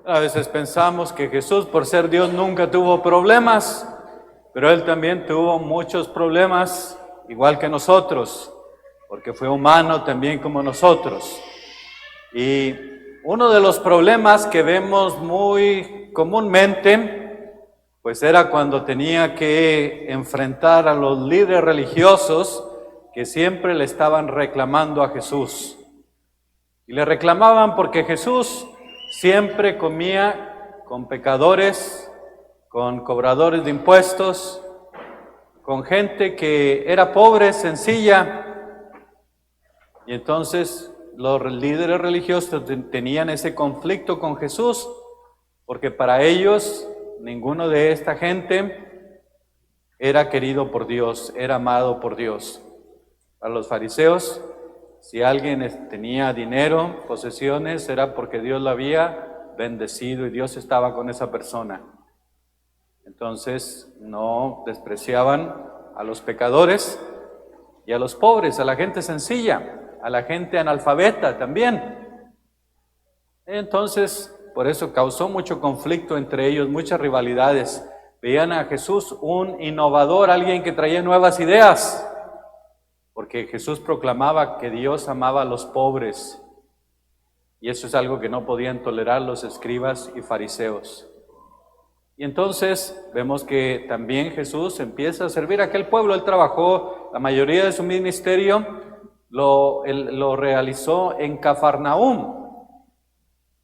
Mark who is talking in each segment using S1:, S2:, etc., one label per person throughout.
S1: A veces pensamos que Jesús, por ser Dios, nunca tuvo problemas, pero Él también tuvo muchos problemas, igual que nosotros, porque fue humano también como nosotros. Y uno de los problemas que vemos muy comúnmente, pues era cuando tenía que enfrentar a los líderes religiosos que siempre le estaban reclamando a Jesús. Y le reclamaban porque Jesús siempre comía con pecadores, con cobradores de impuestos, con gente que era pobre, sencilla. Y entonces los líderes religiosos tenían ese conflicto con Jesús, porque para ellos ninguno de esta gente era querido por Dios, era amado por Dios. Para los fariseos, si alguien tenía dinero, posesiones, era porque Dios lo había bendecido y Dios estaba con esa persona. Entonces no despreciaban a los pecadores y a los pobres, a la gente sencilla, a la gente analfabeta también. Entonces, por eso causó mucho conflicto entre ellos, muchas rivalidades. Veían a Jesús un innovador, alguien que traía nuevas ideas, porque Jesús proclamaba que Dios amaba a los pobres, y eso es algo que no podían tolerar los escribas y fariseos. Y entonces vemos que también Jesús empieza a servir a aquel pueblo. Él trabajó, la mayoría de su ministerio lo realizó en Cafarnaúm.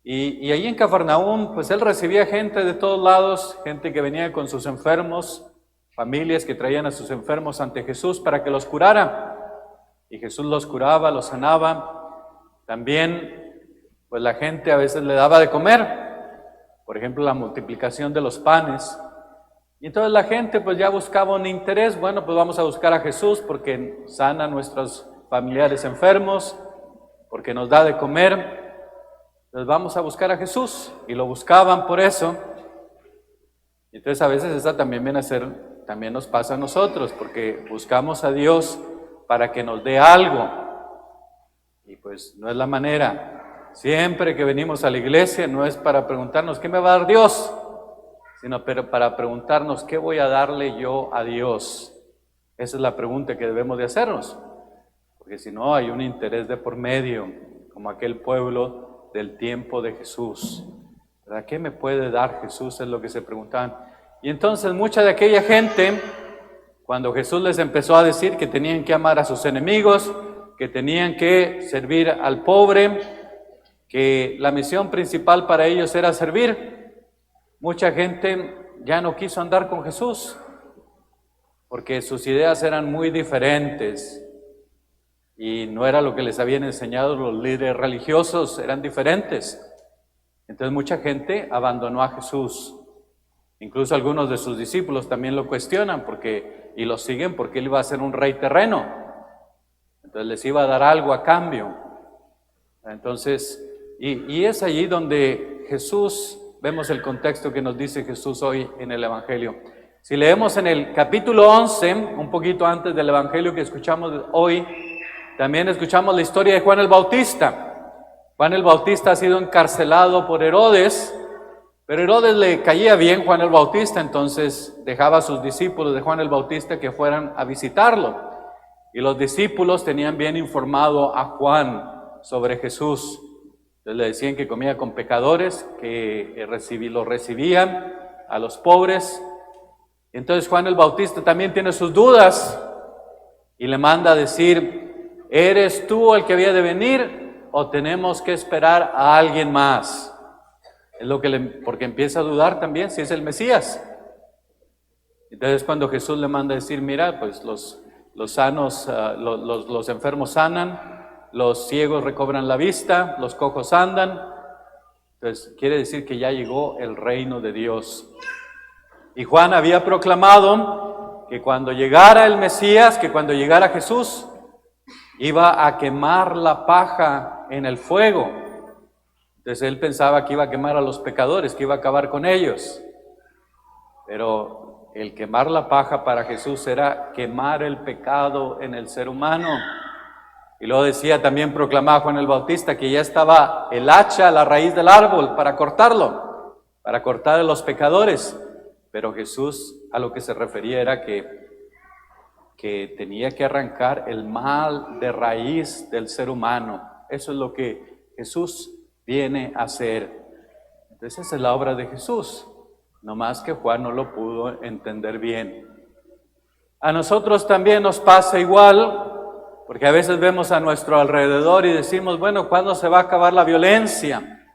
S1: Y ahí en Cafarnaúm, pues Él recibía gente de todos lados, gente que venía con sus enfermos, familias que traían a sus enfermos ante Jesús para que los curara. Y Jesús los curaba, los sanaba. También, pues la gente a veces le daba de comer. Por ejemplo, la multiplicación de los panes. Y entonces la gente pues ya buscaba un interés. Bueno, pues vamos a buscar a Jesús porque sana a nuestros familiares enfermos, porque nos da de comer. Entonces vamos a buscar a Jesús. Y lo buscaban por eso. Y entonces a veces esa también viene a ser, también nos pasa a nosotros, porque buscamos a Dios para que nos dé algo. Y pues no es la manera. Siempre que venimos a la iglesia no es para preguntarnos ¿qué me va a dar Dios? Sino para preguntarnos ¿qué voy a darle yo a Dios? Esa es la pregunta que debemos de hacernos. Porque si no hay un interés de por medio, como aquel pueblo del tiempo de Jesús. ¿Verdad? ¿Qué me puede dar Jesús? Es lo que se preguntaban. Y entonces mucha de aquella gente, cuando Jesús les empezó a decir que tenían que amar a sus enemigos, que tenían que servir al pobre, que la misión principal para ellos era servir, mucha gente ya no quiso andar con Jesús, porque sus ideas eran muy diferentes y no era lo que les habían enseñado los líderes religiosos, eran diferentes. Entonces mucha gente abandonó a Jesús. Incluso algunos de sus discípulos también lo cuestionan y lo siguen porque él iba a ser un rey terreno. Entonces les iba a dar algo a cambio. Entonces, y es allí donde Jesús, vemos el contexto que nos dice Jesús hoy en el Evangelio. Si leemos en el capítulo 11, un poquito antes del Evangelio que escuchamos hoy, también escuchamos la historia de Juan el Bautista. Juan el Bautista ha sido encarcelado por Herodes, pero Herodes le caía bien Juan el Bautista, entonces dejaba a sus discípulos de Juan el Bautista que fueran a visitarlo. Y los discípulos tenían bien informado a Juan sobre Jesús. Entonces le decían que comía con pecadores, que lo recibían a los pobres. Entonces Juan el Bautista también tiene sus dudas y le manda a decir, ¿eres tú el que había de venir o tenemos que esperar a alguien más? Es lo que porque empieza a dudar también si es el Mesías. Entonces cuando Jesús le manda a decir, mira, pues los sanos, los enfermos sanan, los ciegos recobran la vista, los cojos andan. Entonces quiere decir que ya llegó el reino de Dios. Y Juan había proclamado que cuando llegara el Mesías, que cuando llegara Jesús, iba a quemar la paja en el fuego. Entonces él pensaba que iba a quemar a los pecadores, que iba a acabar con ellos. Pero el quemar la paja para Jesús era quemar el pecado en el ser humano. Y luego también proclamaba Juan el Bautista que ya estaba el hacha a la raíz del árbol para cortarlo. para cortar a los pecadores. Pero Jesús a lo que se refería era que tenía que arrancar el mal de raíz del ser humano. Eso es lo que Jesús viene a hacer. Entonces esa es la obra de Jesús, no más que Juan no lo pudo entender bien. A nosotros también nos pasa igual, porque a veces vemos a nuestro alrededor y decimos, bueno, ¿cuándo se va a acabar la violencia?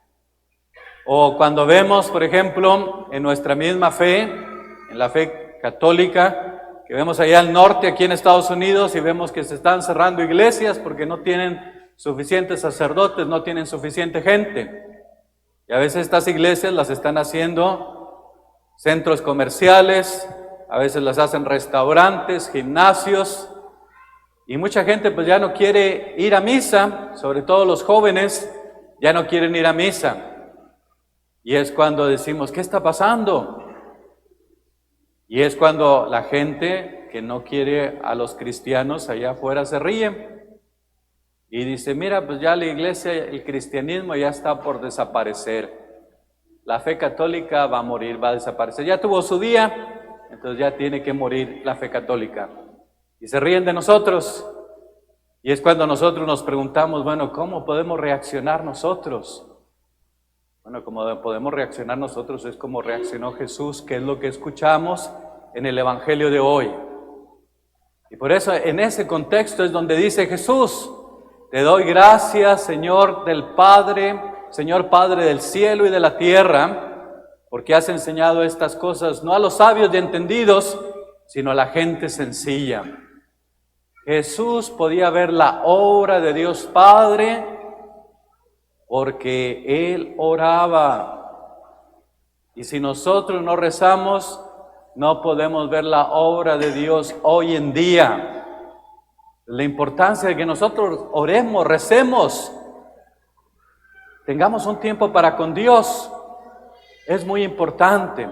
S1: O cuando vemos, por ejemplo, en nuestra misma fe, en la fe católica, que vemos allá al norte, aquí en Estados Unidos, y vemos que se están cerrando iglesias porque no tienen suficientes sacerdotes, no tienen suficiente gente. Y a veces estas iglesias las están haciendo centros comerciales, a veces las hacen restaurantes, gimnasios, y mucha gente pues ya no quiere ir a misa, sobre todo los jóvenes ya no quieren ir a misa. Y es cuando decimos, ¿qué está pasando? Y es cuando la gente que no quiere a los cristianos allá afuera se ríe y dice, mira, pues ya la iglesia, el cristianismo ya está por desaparecer. La fe católica va a morir, va a desaparecer. Ya tuvo su día, entonces ya tiene que morir la fe católica. Y se ríen de nosotros. Y es cuando nosotros nos preguntamos, bueno, ¿cómo podemos reaccionar nosotros? Bueno, como podemos reaccionar nosotros es como reaccionó Jesús, que es lo que escuchamos en el Evangelio de hoy. Y por eso en ese contexto es donde dice Jesús, te doy gracias, Señor del Padre, Señor Padre del cielo y de la tierra, porque has enseñado estas cosas no a los sabios y entendidos, sino a la gente sencilla. Jesús podía ver la obra de Dios Padre, porque Él oraba. Y si nosotros no rezamos, no podemos ver la obra de Dios hoy en día. La importancia de que nosotros oremos, recemos, tengamos un tiempo para con Dios, es muy importante.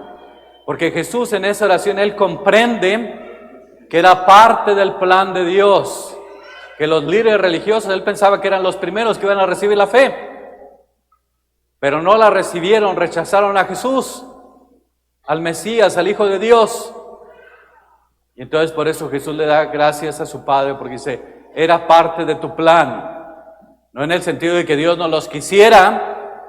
S1: Porque Jesús en esa oración, Él comprende que era parte del plan de Dios, que los líderes religiosos, Él pensaba que eran los primeros que iban a recibir la fe. Pero no la recibieron, rechazaron a Jesús, al Mesías, al Hijo de Dios. Y entonces por eso Jesús le da gracias a su Padre, porque dice, era parte de tu plan. No en el sentido de que Dios no los quisiera,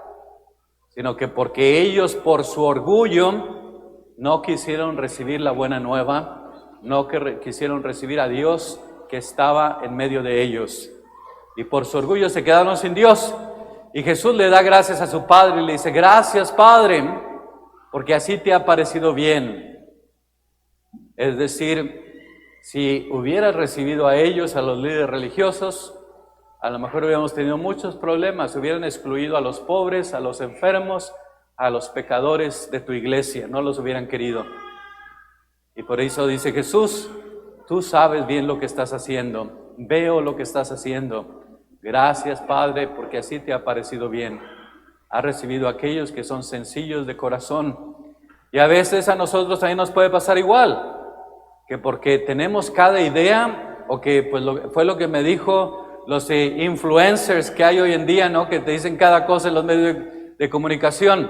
S1: sino que porque ellos por su orgullo no quisieron recibir la buena nueva, no quisieron recibir a Dios que estaba en medio de ellos. Y por su orgullo se quedaron sin Dios. Y Jesús le da gracias a su Padre y le dice, gracias Padre, porque así te ha parecido bien. Es decir, si hubieras recibido a ellos, a los líderes religiosos, a lo mejor hubiéramos tenido muchos problemas, hubieran excluido a los pobres, a los enfermos, a los pecadores de tu iglesia, no los hubieran querido. Y por eso dice Jesús, tú sabes bien lo que estás haciendo, veo lo que estás haciendo. Gracias, Padre, porque así te ha parecido bien. Has recibido a aquellos que son sencillos de corazón. Y a veces a nosotros también nos puede pasar igual, que porque tenemos cada idea, o que pues fue lo que me dijo los influencers que hay hoy en día, ¿no? Que te dicen cada cosa en los medios de comunicación.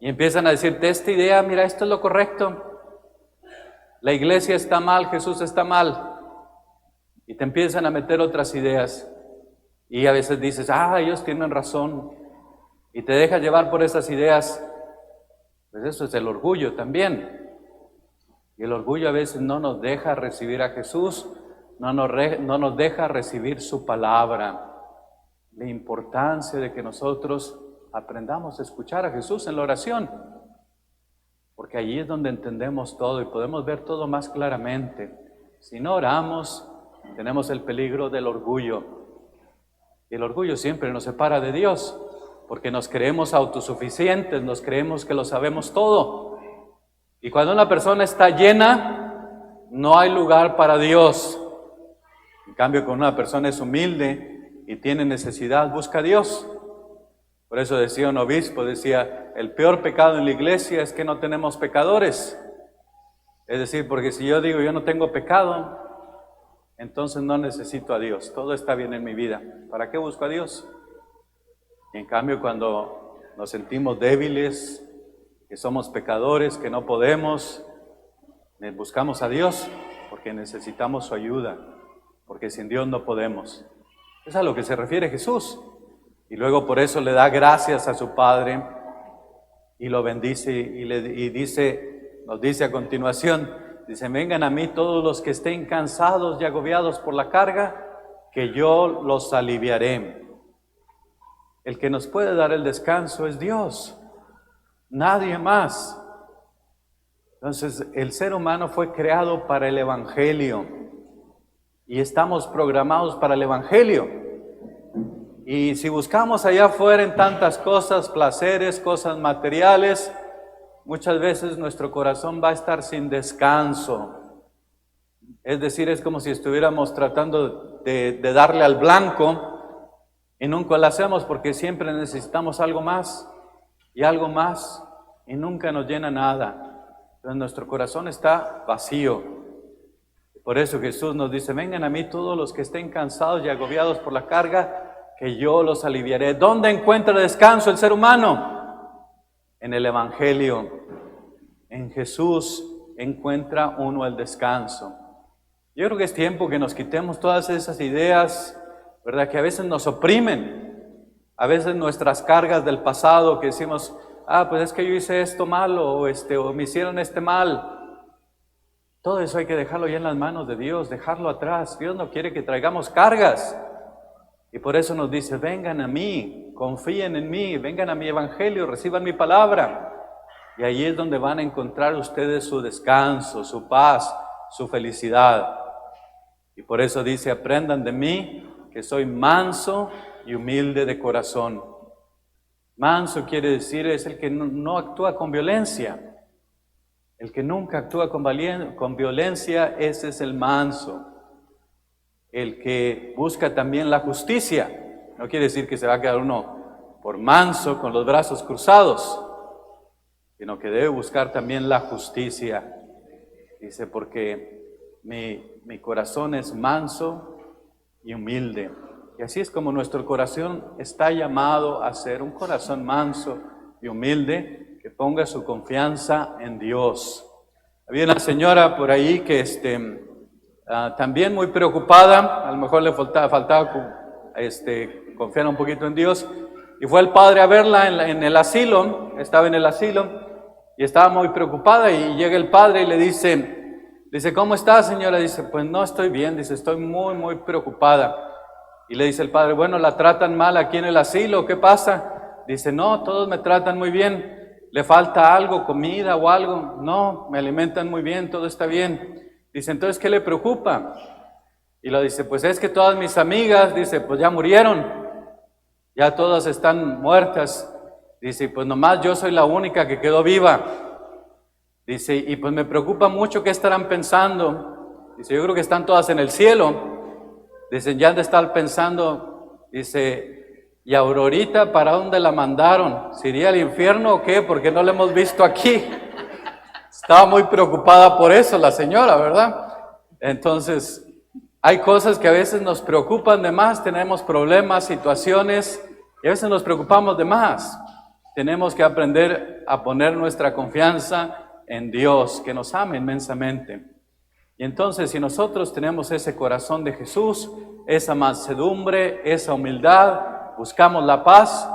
S1: Y empiezan a decirte, esta idea, mira, esto es lo correcto. La iglesia está mal, Jesús está mal. Y te empiezan a meter otras ideas. Y a veces dices, ellos tienen razón. Y te dejas llevar por esas ideas. Pues eso es el orgullo también. Y el orgullo a veces no nos deja recibir a Jesús, no nos deja recibir su palabra. La importancia de que nosotros aprendamos a escuchar a Jesús en la oración. Porque allí es donde entendemos todo y podemos ver todo más claramente. Si no oramos, tenemos el peligro del orgullo. Y el orgullo siempre nos separa de Dios, porque nos creemos autosuficientes, nos creemos que lo sabemos todo. Y cuando una persona está llena, no hay lugar para Dios. En cambio, cuando una persona es humilde y tiene necesidad, busca a Dios. Por eso decía un obispo, decía, el peor pecado en la iglesia es que no tenemos pecadores. Es decir, porque si yo digo yo no tengo pecado, entonces no necesito a Dios, todo está bien en mi vida. ¿Para qué busco a Dios? Y en cambio, cuando nos sentimos débiles, que somos pecadores, que no podemos, buscamos a Dios porque necesitamos su ayuda, porque sin Dios no podemos. Es a lo que se refiere Jesús. Y luego por eso le da gracias a su Padre y lo bendice y nos dice a continuación, dice, vengan a mí todos los que estén cansados y agobiados por la carga, que yo los aliviaré. El que nos puede dar el descanso es Dios, nadie más. Entonces, el ser humano fue creado para el Evangelio y estamos programados para el Evangelio. Y si buscamos allá afuera en tantas cosas, placeres, cosas materiales, muchas veces nuestro corazón va a estar sin descanso. Es decir, es como si estuviéramos tratando de darle al blanco y nunca lo hacemos porque siempre necesitamos algo más y nunca nos llena nada. Entonces nuestro corazón está vacío. Por eso Jesús nos dice, vengan a mí todos los que estén cansados y agobiados por la carga, que yo los aliviaré. ¿Dónde encuentra descanso el ser humano? En el Evangelio. En Jesús encuentra uno el descanso. Yo creo que es tiempo que nos quitemos todas esas ideas, ¿verdad?, que a veces nos oprimen. A veces nuestras cargas del pasado que decimos, pues es que yo hice esto mal o me hicieron este mal. Todo eso hay que dejarlo ya en las manos de Dios, dejarlo atrás. Dios no quiere que traigamos cargas. Y por eso nos dice, vengan a mí, confíen en mí, vengan a mi evangelio, reciban mi palabra. Y ahí es donde van a encontrar ustedes su descanso, su paz, su felicidad. Y por eso dice, aprendan de mí, que soy manso y humilde de corazón. Manso quiere decir, es el que no actúa con violencia. El que nunca actúa con violencia, ese es el manso. El que busca también la justicia. No quiere decir que se va a quedar uno por manso con los brazos cruzados, sino que debe buscar también la justicia. Dice, porque mi corazón es manso y humilde. Y así es como nuestro corazón está llamado a ser un corazón manso y humilde, que ponga su confianza en Dios. Había una señora por ahí que también muy preocupada, a lo mejor le faltaba confiar un poquito en Dios, y fue el padre a verla en el asilo, estaba en el asilo, y estaba muy preocupada, y llega el padre y le dice, ¿cómo está, señora? Dice, pues no estoy bien, dice, estoy muy, muy preocupada. Y le dice el padre, bueno, ¿la tratan mal aquí en el asilo? ¿Qué pasa? Dice, no, todos me tratan muy bien, ¿le falta algo, comida o algo? No, me alimentan muy bien, todo está bien. Dice, entonces, ¿qué le preocupa? Y lo dice, pues es que todas mis amigas, dice, pues ya murieron, ya todas están muertas. Dice, pues nomás yo soy la única que quedó viva. Dice, y pues me preocupa mucho qué estarán pensando. Dice, yo creo que están todas en el cielo. Dicen, ya han de estar pensando, dice, ¿y Aurorita para dónde la mandaron? ¿Se iría al infierno o qué? Porque no la hemos visto aquí. Estaba muy preocupada por eso la señora, ¿verdad? Entonces, hay cosas que a veces nos preocupan de más, tenemos problemas, situaciones, y a veces nos preocupamos de más. Tenemos que aprender a poner nuestra confianza en Dios, que nos ama inmensamente. Y entonces, si nosotros tenemos ese corazón de Jesús, esa mansedumbre, esa humildad, buscamos la paz,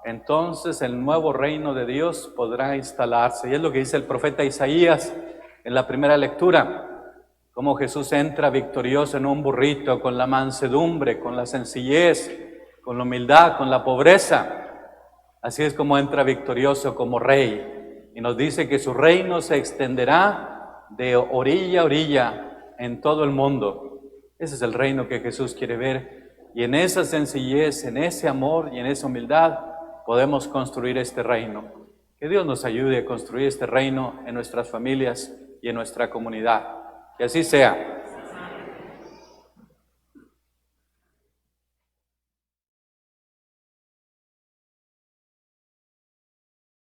S1: entonces el nuevo reino de Dios podrá instalarse. Y es lo que dice el profeta Isaías en la primera lectura, cómo Jesús entra victorioso en un burrito, con la mansedumbre, con la sencillez, con la humildad, con la pobreza. Así es como entra victorioso como rey. Y nos dice que su reino se extenderá de orilla a orilla en todo el mundo. Ese es el reino que Jesús quiere ver. Y en esa sencillez, en ese amor y en esa humildad podemos construir este reino. Que Dios nos ayude a construir este reino en nuestras familias y en nuestra comunidad. Que así sea.